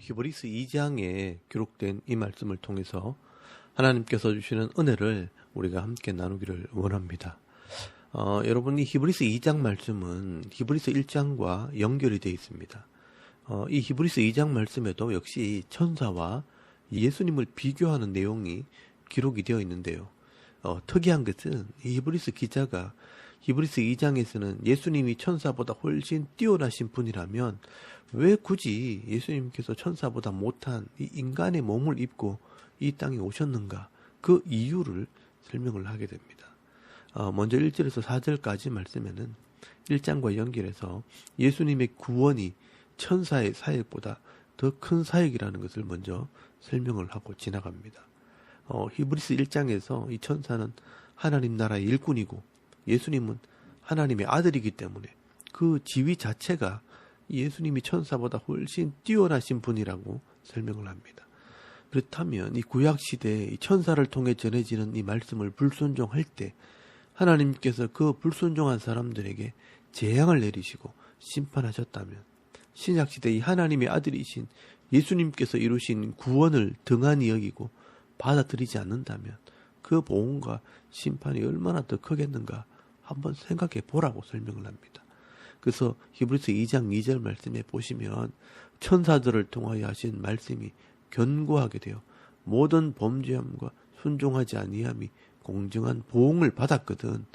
히브리서 2장에 기록된 이 말씀을 통해서 하나님께서 주시는 은혜를 우리가 함께 나누기를 원합니다. 여러분이 히브리서 2장 말씀은 히브리서 1장과 연결이 되어 있습니다. 이 히브리서 2장 말씀에도 역시 천사와 예수님을 비교하는 내용이 기록이 되어 있는데요. 특이한 것은 이 히브리서 기자가 히브리서 2장에서는 예수님이 천사보다 훨씬 뛰어나신 분이라면 왜 굳이 예수님께서 천사보다 못한 이 인간의 몸을 입고 이 땅에 오셨는가? 그 이유를 설명을 하게 됩니다. 먼저 1절에서 4절까지 말씀에는 1장과 연결해서 예수님의 구원이 천사의 사역보다 더 큰 사역이라는 것을 먼저 설명을 하고 지나갑니다. 히브리서 1장에서 이 천사는 하나님 나라의 일꾼이고 예수님은 하나님의 아들이기 때문에 그 지위 자체가 예수님이 천사보다 훨씬 뛰어나신 분이라고 설명을 합니다. 그렇다면 이 구약시대에 이 천사를 통해 전해지는 이 말씀을 불순종할 때 하나님께서 그 불순종한 사람들에게 재앙을 내리시고 심판하셨다면 신약시대 이 하나님의 아들이신 예수님께서 이루신 구원을 등한히 여기고 받아들이지 않는다면 그 보응과 심판이 얼마나 더 크겠는가 한번 생각해 보라고 설명을 합니다. 그래서 히브리서 2장 2절 말씀에 보시면 천사들을 통하여 하신 말씀이 견고하게 되어 모든 범죄함과 순종하지 아니함이 공정한 보응을 받았거든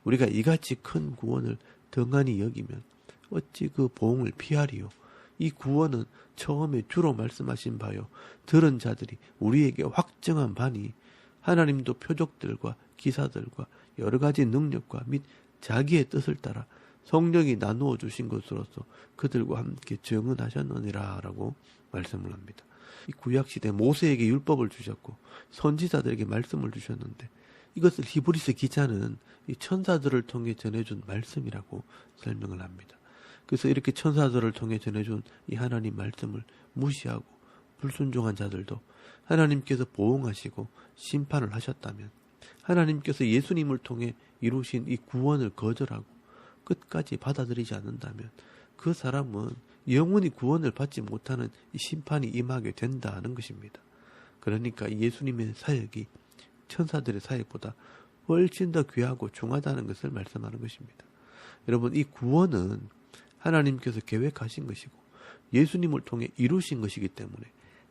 우리가 이같이 큰 구원을 등한히 여기면 어찌 그 보응을 피하리요. 이 구원은 처음에 주로 말씀하신 바요 들은 자들이 우리에게 확정한 바니 하나님도 표적들과 기사들과 여러 가지 능력과 및 자기의 뜻을 따라 성령이 나누어 주신 것으로서 그들과 함께 증언하셨느니라 라고 말씀을 합니다. 이 구약시대 모세에게 율법을 주셨고 선지자들에게 말씀을 주셨는데 이것을 히브리서 기자는 이 천사들을 통해 전해준 말씀이라고 설명을 합니다. 그래서 이렇게 천사들을 통해 전해준 이 하나님 말씀을 무시하고 불순종한 자들도 하나님께서 보응하시고 심판을 하셨다면 하나님께서 예수님을 통해 이루신 이 구원을 거절하고 끝까지 받아들이지 않는다면 그 사람은 영원히 구원을 받지 못하는 이 심판이 임하게 된다는 것입니다. 그러니까 예수님의 사역이 천사들의 사역보다 훨씬 더 귀하고 중하다는 것을 말씀하는 것입니다. 여러분, 이 구원은 하나님께서 계획하신 것이고 예수님을 통해 이루신 것이기 때문에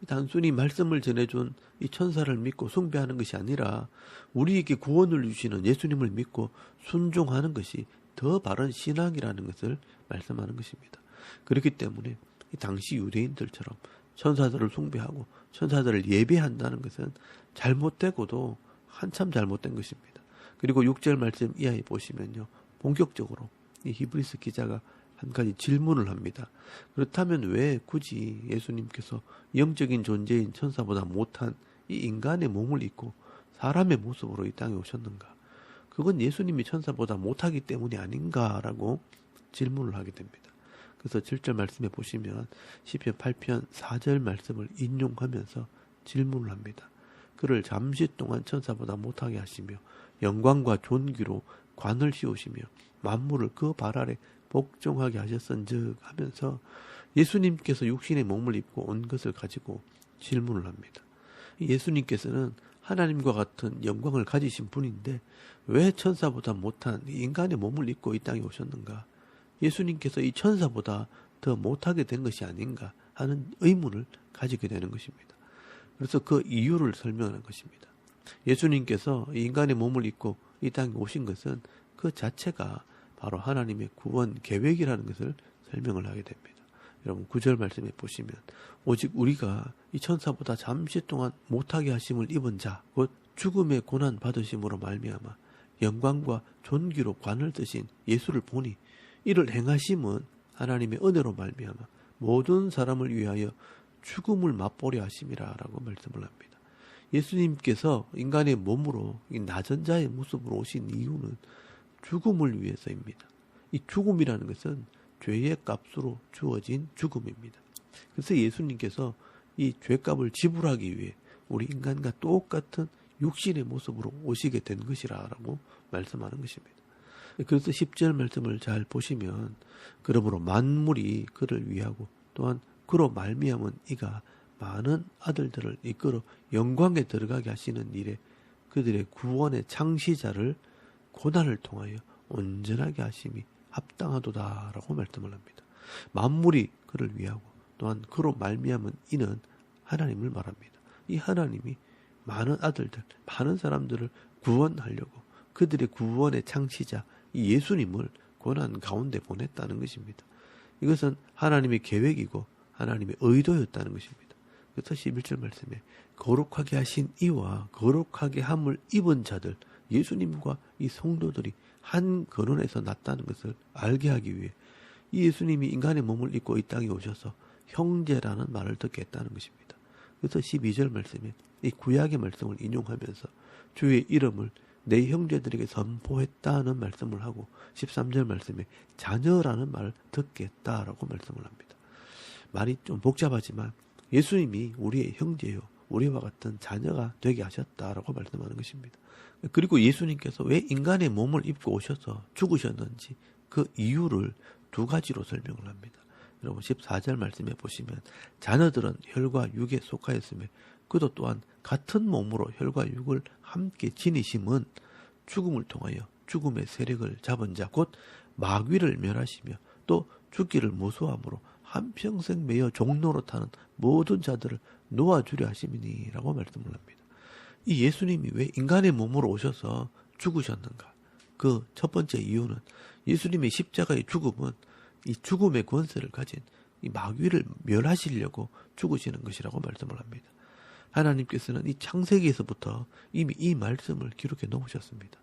단순히 말씀을 전해준 이 천사를 믿고 숭배하는 것이 아니라 우리에게 구원을 주시는 예수님을 믿고 순종하는 것이 더 바른 신앙이라는 것을 말씀하는 것입니다. 그렇기 때문에 당시 유대인들처럼 천사들을 숭배하고 천사들을 예배한다는 것은 잘못되고도 한참 잘못된 것입니다. 그리고 6절 말씀 이하에 보시면요. 본격적으로 이 히브리서 기자가 한 가지 질문을 합니다. 그렇다면 왜 굳이 예수님께서 영적인 존재인 천사보다 못한 이 인간의 몸을 입고 사람의 모습으로 이 땅에 오셨는가? 그건 예수님이 천사보다 못하기 때문이 아닌가라고 질문을 하게 됩니다. 그래서 7절 말씀에 보시면 시편 8편 4절 말씀을 인용하면서 질문을 합니다. 그를 잠시 동안 천사보다 못하게 하시며 영광과 존귀로 관을 씌우시며 만물을 그 발 아래 복종하게 하셨은즉 하면서 예수님께서 육신의 몸을 입고 온 것을 가지고 질문을 합니다. 예수님께서는 하나님과 같은 영광을 가지신 분인데 왜 천사보다 못한 인간의 몸을 입고 이 땅에 오셨는가? 예수님께서 이 천사보다 더 못하게 된 것이 아닌가 하는 의문을 가지게 되는 것입니다. 그래서 그 이유를 설명하는 것입니다. 예수님께서 인간의 몸을 입고 이 땅에 오신 것은 그 자체가 바로 하나님의 구원 계획이라는 것을 설명을 하게 됩니다. 여러분 9절 말씀에 보시면 오직 우리가 이 천사보다 잠시 동안 못하게 하심을 입은 자 곧 죽음의 고난 받으심으로 말미암아 영광과 존귀로 관을 드신 예수를 보니 이를 행하심은 하나님의 은혜로 말미암아 모든 사람을 위하여 죽음을 맛보려 하심이라 라고 말씀을 합니다. 예수님께서 인간의 몸으로 이 낮은 자의 모습으로 오신 이유는 죽음을 위해서입니다. 이 죽음이라는 것은 죄의 값으로 주어진 죽음입니다. 그래서 예수님께서 이 죄값을 지불하기 위해 우리 인간과 똑같은 육신의 모습으로 오시게 된 것이라고 말씀하는 것입니다. 그래서 10절 말씀을 잘 보시면 그러므로 만물이 그를 위하고 또한 그로 말미암은 이가 많은 아들들을 이끌어 영광에 들어가게 하시는 일에 그들의 구원의 창시자를 고난을 통하여 온전하게 하심이 합당하도다라고 말씀을 합니다. 만물이 그를 위하고 또한 그로 말미암은 이는 하나님을 말합니다. 이 하나님이 많은 아들들, 많은 사람들을 구원하려고 그들의 구원의 창시자 이 예수님을 고난 가운데 보냈다는 것입니다. 이것은 하나님의 계획이고 하나님의 의도였다는 것입니다. 그래서 11절 말씀에 거룩하게 하신 이와 거룩하게 함을 입은 자들, 예수님과 이 성도들이 한 근원에서 났다는 것을 알게 하기 위해 이 예수님이 인간의 몸을 입고 이 땅에 오셔서 형제라는 말을 듣게 했다는 것입니다. 그래서 12절 말씀에 이 구약의 말씀을 인용하면서 주의 이름을 내 형제들에게 선포했다는 말씀을 하고 13절 말씀에 자녀라는 말을 듣게 했다라고 말씀을 합니다. 말이 좀 복잡하지만 예수님이 우리의 형제요 우리와 같은 자녀가 되게 하셨다라고 말씀하는 것입니다. 그리고 예수님께서 왜 인간의 몸을 입고 오셔서 죽으셨는지 그 이유를 두 가지로 설명을 합니다. 여러분 14절 말씀에 보시면 자녀들은 혈과 육에 속하였으며 그도 또한 같은 몸으로 혈과 육을 함께 지니심은 죽음을 통하여 죽음의 세력을 잡은 자 곧 마귀를 멸하시며 또 죽기를 무서워함으로 한평생 매여 종노릇하는 모든 자들을 놓아주려 하심이니라고 말씀을 합니다. 이 예수님이 왜 인간의 몸으로 오셔서 죽으셨는가? 그 첫 번째 이유는 예수님의 십자가의 죽음은 이 죽음의 권세를 가진 이 마귀를 멸하시려고 죽으시는 것이라고 말씀을 합니다. 하나님께서는 이 창세기에서부터 이미 이 말씀을 기록해 놓으셨습니다.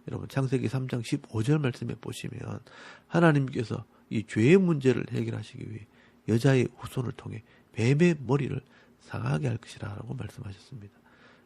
여러분 창세기 3장 15절 말씀에 보시면 하나님께서 이 죄의 문제를 해결하시기 위해 여자의 후손을 통해 뱀의 머리를 상하게 할 것이라 라고 말씀하셨습니다.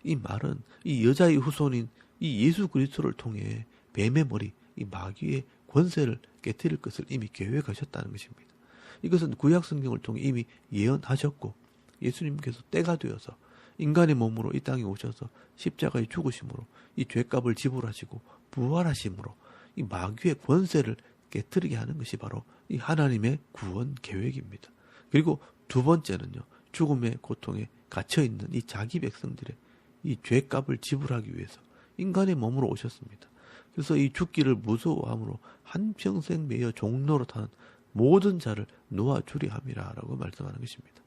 이 말은 이 여자의 후손인 이 예수 그리스도를 통해 뱀의 머리, 이 마귀의 권세를 깨뜨릴 것을 이미 계획하셨다는 것입니다. 이것은 구약 성경을 통해 이미 예언하셨고 예수님께서 때가 되어서 인간의 몸으로 이 땅에 오셔서 십자가에 죽으심으로 이 죄값을 지불하시고 부활하심으로 이 마귀의 권세를 깨뜨리게 하는 것이 바로 이 하나님의 구원 계획입니다. 그리고 두 번째는요. 죽음의 고통에 갇혀있는 이 자기 백성들의 이 죄값을 지불하기 위해서 인간의 몸으로 오셨습니다. 그래서 이 죽기를 무서워함으로 한평생 매여 종노릇하는 모든 자를 놓아주리 함이라 라고 말씀하는 것입니다.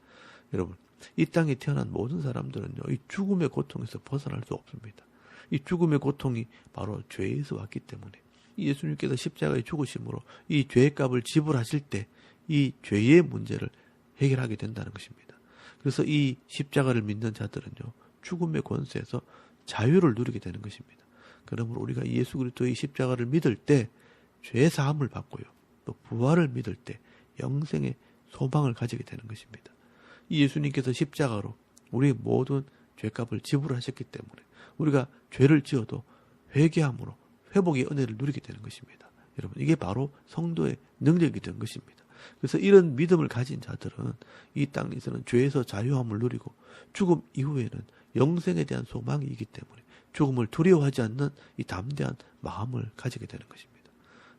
여러분 이 땅에 태어난 모든 사람들은요. 이 죽음의 고통에서 벗어날 수 없습니다. 이 죽음의 고통이 바로 죄에서 왔기 때문에 이 예수님께서 십자가에 죽으심으로 이 죄의 값을 지불하실 때 이 죄의 문제를 해결하게 된다는 것입니다. 그래서 이 십자가를 믿는 자들은요. 죽음의 권세에서 자유를 누리게 되는 것입니다. 그러므로 우리가 예수 그리스도의 십자가를 믿을 때 죄 사함을 받고요. 또 부활을 믿을 때 영생의 소망을 가지게 되는 것입니다. 이 예수님께서 십자가로 우리의 모든 죄값을 지불하셨기 때문에 우리가 죄를 지어도 회개함으로 회복의 은혜를 누리게 되는 것입니다. 여러분 이게 바로 성도의 능력이 된 것입니다. 그래서 이런 믿음을 가진 자들은 이 땅에서는 죄에서 자유함을 누리고 죽음 이후에는 영생에 대한 소망이 있기 때문에 죽음을 두려워하지 않는 이 담대한 마음을 가지게 되는 것입니다.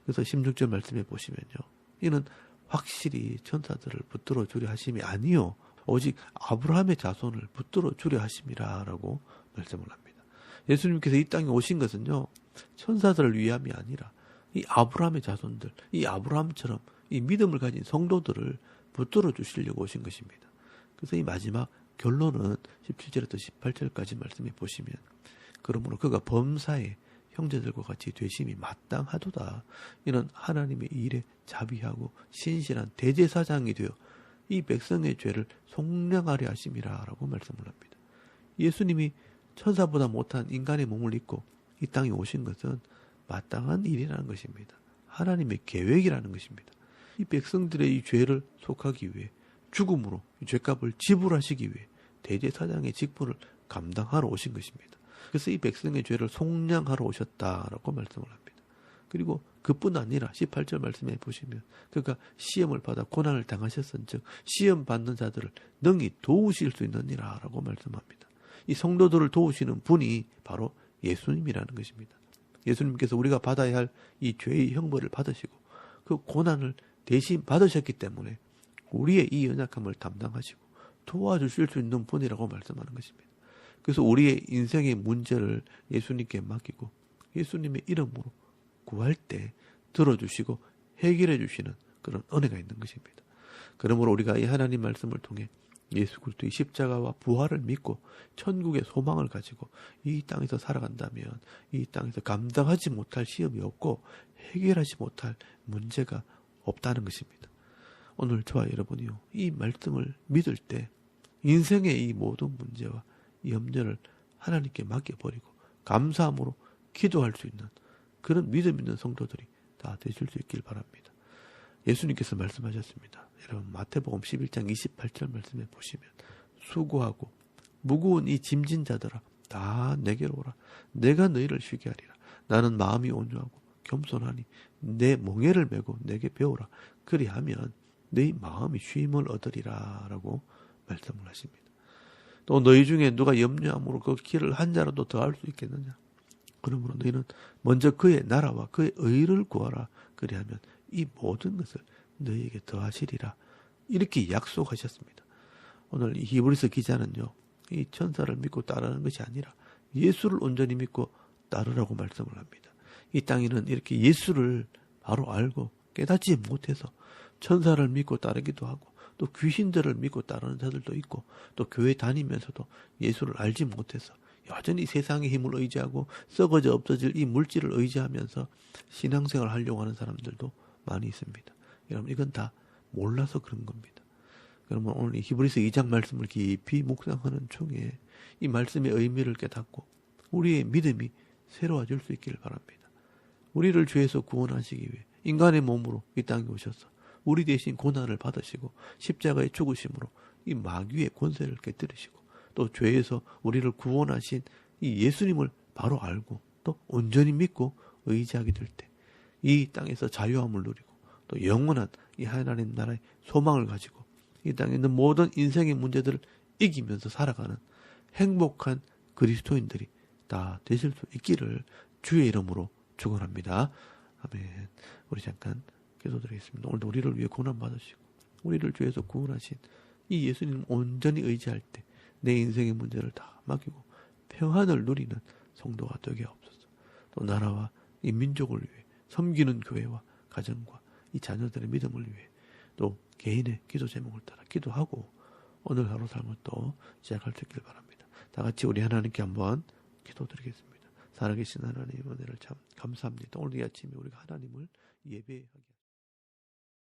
그래서 16절 말씀해 보시면요. 이는 확실히 천사들을 붙들어 주려 하심이 아니요 오직 아브라함의 자손을 붙들어 주려 하심이라 라고 말씀을 합니다. 예수님께서 이 땅에 오신 것은요. 천사들을 위함이 아니라 이 아브라함의 자손들, 이 아브라함처럼 이 믿음을 가진 성도들을 붙들어 주시려고 오신 것입니다. 그래서 이 마지막 결론은 17절부터 18절까지 말씀해 보시면 그러므로 그가 범사에 형제들과 같이 되심이 마땅하도다. 이는 하나님의 일에 자비하고 신실한 대제사장이 되어 이 백성의 죄를 속량하려 하심이라 라고 말씀을 합니다. 예수님이 천사보다 못한 인간의 몸을 입고 이 땅에 오신 것은 마땅한 일이라는 것입니다. 하나님의 계획이라는 것입니다. 이 백성들의 이 죄를 속하기 위해 죽음으로 이 죄값을 지불하시기 위해 대제사장의 직분을 감당하러 오신 것입니다. 그래서 이 백성의 죄를 속량하러 오셨다라고 말씀을 합니다. 그리고 그뿐 아니라 18절 말씀해 보시면 그가 시험을 받아 고난을 당하셨은즉 시험 받는 자들을 능히 도우실 수 있느니라 라고 말씀합니다. 이 성도들을 도우시는 분이 바로 예수님이라는 것입니다. 예수님께서 우리가 받아야 할 이 죄의 형벌을 받으시고 그 고난을 대신 받으셨기 때문에 우리의 이 연약함을 담당하시고 도와주실 수 있는 분이라고 말씀하는 것입니다. 그래서 우리의 인생의 문제를 예수님께 맡기고 예수님의 이름으로 구할 때 들어주시고 해결해 주시는 그런 은혜가 있는 것입니다. 그러므로 우리가 이 하나님 말씀을 통해 예수 그리스도의 십자가와 부활을 믿고 천국의 소망을 가지고 이 땅에서 살아간다면 이 땅에서 감당하지 못할 시험이 없고 해결하지 못할 문제가 없다는 것입니다. 오늘 저와 여러분이요, 이 말씀을 믿을 때 인생의 이 모든 문제와 염려를 하나님께 맡겨버리고 감사함으로 기도할 수 있는 그런 믿음 있는 성도들이 다 되실 수 있길 바랍니다. 예수님께서 말씀하셨습니다. 여러분 마태복음 11장 28절 말씀에 보시면 수고하고 무거운 이 짐진 자들아 다 내게로 오라. 내가 너희를 쉬게 하리라. 나는 마음이 온유하고 겸손하니 내 멍에를 메고 내게 배우라. 그리하면 너희 마음이 쉼을 얻으리라 라고 말씀을 하십니다. 또 너희 중에 누가 염려함으로 그 길을 한 자라도 더할 수 있겠느냐. 그러므로 너희는 먼저 그의 나라와 그의 의를 구하라. 그리하면 이 모든 것을 너희에게 더하시리라. 이렇게 약속하셨습니다. 오늘 이 히브리서 기자는요, 이 천사를 믿고 따르는 것이 아니라 예수를 온전히 믿고 따르라고 말씀을 합니다. 이 땅에는 이렇게 예수를 바로 알고 깨닫지 못해서 천사를 믿고 따르기도 하고 또 귀신들을 믿고 따르는 자들도 있고 또 교회 다니면서도 예수를 알지 못해서 여전히 세상의 힘을 의지하고 썩어져 없어질 이 물질을 의지하면서 신앙생활을 하려고 하는 사람들도 많이 있습니다. 여러분 이건 다 몰라서 그런 겁니다. 그러면 오늘 이 히브리서 2장 말씀을 깊이 묵상하는 중에 이 말씀의 의미를 깨닫고 우리의 믿음이 새로워질 수 있기를 바랍니다. 우리를 죄에서 구원하시기 위해 인간의 몸으로 이 땅에 오셔서 우리 대신 고난을 받으시고 십자가의 죽으심으로 이 마귀의 권세를 깨뜨리시고 또 죄에서 우리를 구원하신 이 예수님을 바로 알고 또 온전히 믿고 의지하게 될 때 이 땅에서 자유함을 누리고 또 영원한 이 하나님 나라의 소망을 가지고 이 땅에 있는 모든 인생의 문제들을 이기면서 살아가는 행복한 그리스도인들이 다 되실 수 있기를 주의 이름으로 축원합니다. 아멘. 우리 잠깐 기도드리겠습니다. 오늘도 우리를 위해 고난 받으시고 우리를 죄에서 구원하신 이 예수님 온전히 의지할 때 내 인생의 문제를 다 맡기고 평안을 누리는 성도가 되게 하옵소서. 또 나라와 이 민족을 위해 섬기는 교회와 가정과 이 자녀들의 믿음을 위해 또 개인의 기도 제목을 따라 기도하고 오늘 하루 삶을 또 시작할 수 있길 바랍니다. 다 같이 우리 하나님께 한번 기도드리겠습니다. 살아계신 하나님 은혜를 참 감사합니다. 오늘 이 아침에 우리가 하나님을 예배하게